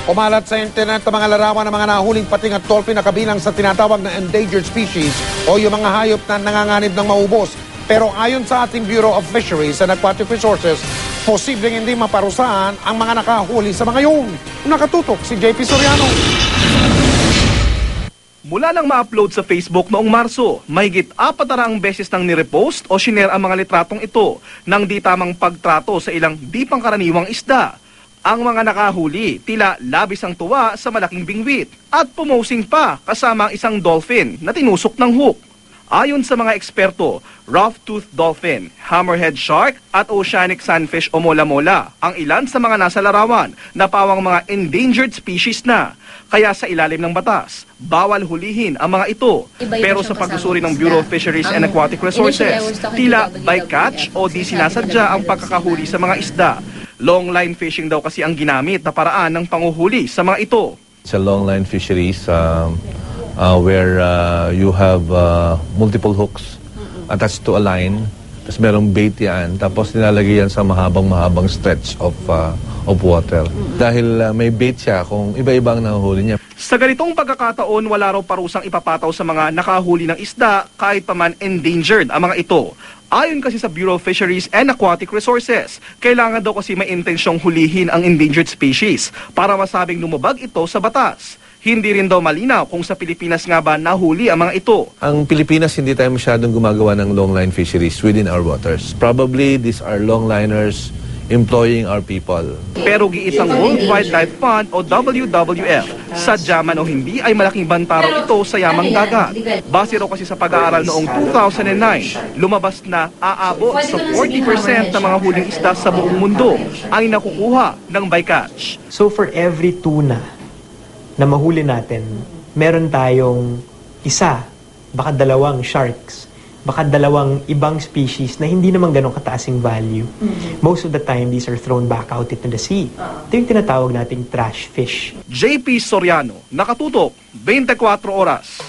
Umalat sa internet ang mga larawan ng mga nahuling pating at dolphin na kabilang sa tinatawag na endangered species o yung mga hayop na nanganganib ng maubos. Pero ayon sa ating Bureau of Fisheries and Aquatic Resources, posibleng hindi maparusahan ang mga nakahuli sa mga yun. Nakatutok si JP Soriano. Mula nang ma-upload sa Facebook noong Marso, mahigit 400 beses nang nirepost o shinare ang mga litratong ito ng di tamang pagtrato sa ilang di pangkaraniwang isda. Ang mga nakahuli, tila labis ang tuwa sa malaking bingwit at pumosing pa kasama ang isang dolphin na tinusok ng hook. Ayon sa mga eksperto, rough-toothed dolphin, hammerhead shark at oceanic sunfish o mola-mola ang ilan sa mga nasa larawan na pawang mga endangered species na. Kaya sa ilalim ng batas, bawal hulihin ang mga ito. Pero sa pagsusuri ng Bureau of Fisheries and Aquatic Resources, tila bycatch o di sinasadya ang pagkakahuli sa mga isda. Long line fishing daw kasi ang ginamit na paraan ng panguhuli sa mga ito. It's a long line fisheries where you have multiple hooks attached to a line. Tapos merong bait yan. Tapos nilalagay yan sa mahabang stretch of water. Dahil may bait siya kung iba-iba ang nahuhuli niya. Sa ganitong pagkakataon, wala raw parusang ipapataw sa mga nakahuli ng isda kahit pa man endangered ang mga ito. Ayon kasi sa Bureau of Fisheries and Aquatic Resources, kailangan daw kasi may intensyong hulihin ang endangered species para masabing lumabag ito sa batas. Hindi rin daw malinaw kung sa Pilipinas nga ba nahuli ang mga ito. Ang Pilipinas, hindi tayo masyadong gumagawa ng long line fisheries within our waters. Probably these are long liners employing our people. Pero giitang World Wildlife Fund o WWF, sadya man o hindi ay malaking bantaraw ito sa yamang dagat. Base raw kasi sa pag-aaral noong 2009, lumabas na aabot sa 40% ng mga huling isda sa buong mundo ay nakukuha ng bycatch. So for every tuna na mahuli natin, meron tayong isa, baka dalawang sharks, baka dalawang ibang species na hindi naman ganun kataasing value. Most of the time, these are thrown back out into the sea. Ito yung tinatawag nating trash fish. JP Soriano, nakatutok, 24 oras.